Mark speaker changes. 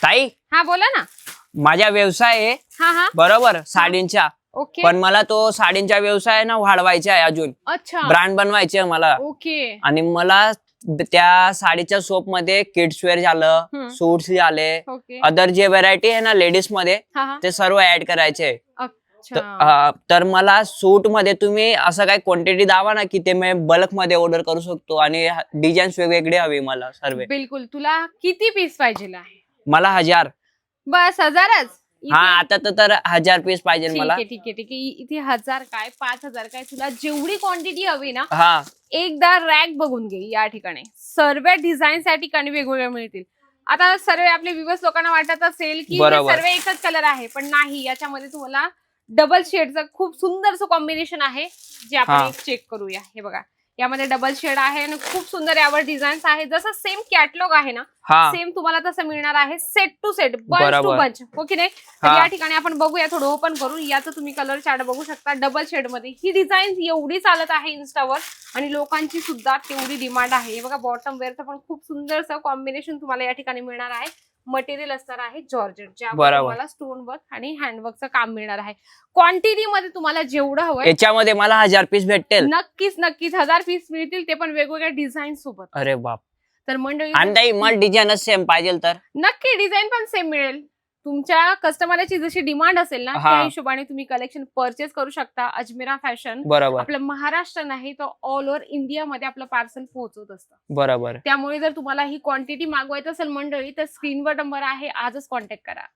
Speaker 1: ताई,
Speaker 2: हा बोला ना.
Speaker 1: माझा व्यवसाय आहे
Speaker 2: हा हा
Speaker 1: बरोबर साडींचा.
Speaker 2: ओके.
Speaker 1: पण मला तो साडींचा व्यवसाय ना वाढवायचा आहे, अजून
Speaker 2: अच्छा.
Speaker 1: ब्रँड बनवायचे आहे मला.
Speaker 2: ओके.
Speaker 1: आणि मला त्या साडीच्या सोप मध्ये किड्स वेअर झालं, सूट्स झाले,
Speaker 2: ओके.
Speaker 1: अदर जे व्हरायटी आहे ना लेडीज मध्ये
Speaker 2: हा हा
Speaker 1: ते सर्व ऍड करायचे आहे.
Speaker 2: अच्छा.
Speaker 1: तर मला सूट मध्ये तुम्ही असं काही क्वांटिटी दावा ना की ते मी बल्क मध्ये ऑर्डर करू शकतो आणि डिझाईन्स वेगवेगळे हवे मला सर्व.
Speaker 2: बिलकुल. तुला किती पीस पाहिजे आहे?
Speaker 1: मला 1000.
Speaker 2: बस 1000च?
Speaker 1: हा, आता तर 1000 पीस पाहिजे
Speaker 2: ठीक
Speaker 1: मला.
Speaker 2: आहे ठीक आहे ठीक आहे. इथे 1000 काय 5000 काय, तुला जेवढी क्वांटिटी हवी ना
Speaker 1: हा,
Speaker 2: एकदा रॅक बघून घे. या ठिकाणी सर्व डिझाईन्स या ठिकाणी वेगवेगळ्या मिळतील. आता सर्व आपले व्ह्यूअर्स लोकांना वाटत असेल की हे
Speaker 1: बरोबर.
Speaker 2: सर्व एकच कलर आहे, पण नाही. याच्यामध्ये तुम्हाला डबल शेडचं खूप सुंदरसं कॉम्बिनेशन आहे, जे आपण
Speaker 1: हा.
Speaker 2: एक चेक करूया. हे बघा, यामध्ये डबल शेड आहे आणि खूप सुंदर यावर डिझाईन्स आहे. जसं सेम कॅटलॉग आहे ना,
Speaker 1: हा,
Speaker 2: सेम तुम्हाला तसं मिळणार आहे, set to set, bunch to
Speaker 1: बरोबर.
Speaker 2: बंच. हो की नाही? तर
Speaker 1: हा.
Speaker 2: या ठिकाणी आपण बघूया, थोडं ओपन करून. याचं तुम्ही कलर चार्ट बघू शकता. डबल शेड मध्ये ही डिझाईन एवढी चालत आहे इन्स्टावर आणि लोकांची सुद्धा तेवढी डिमांड आहे. हे बघा, बॉटम वेअरचं पण खूप सुंदरसं कॉम्बिनेशन तुम्हाला या ठिकाणी मिळणार आहे. मटेरियल असणार आहे जॉर्जेट, ज्यामध्ये तुम्हाला स्टोन वर्क आणि हँडवर्कचं काम मिळणार आहे. क्वांटिटी मध्ये तुम्हाला जेवढं हवं
Speaker 1: याच्यामध्ये मला 1000 पीस भेटेल.
Speaker 2: नक्कीच नक्कीच 1000 पीस मिळतील, ते पण वेगवेगळ्या डिझाईन सोबत.
Speaker 1: अरे बाप.
Speaker 2: तर मंडळी,
Speaker 1: आणि ताई, मला डिझाईनच सेम पाहिजे तर
Speaker 2: नक्की डिझाईन पण सेम मिळेल. तुमच्या कस्टमरची जशी डिमांड असेल ना,
Speaker 1: हा.
Speaker 2: त्या हिशोबाने तुम्ही कलेक्शन परचेस करू शकता. अजमेरा फॅशन
Speaker 1: बरोबर
Speaker 2: आपलं महाराष्ट्र नाही तर ऑल ओव्हर इंडिया मध्ये आपलं पार्सल पोहोचवत असतं.
Speaker 1: बरोबर.
Speaker 2: त्यामुळे जर तुम्हाला ही क्वांटिटी मागवायची असेल मंडळी, तर स्क्रीनवर नंबर आहे, आजच कॉन्टॅक्ट करा.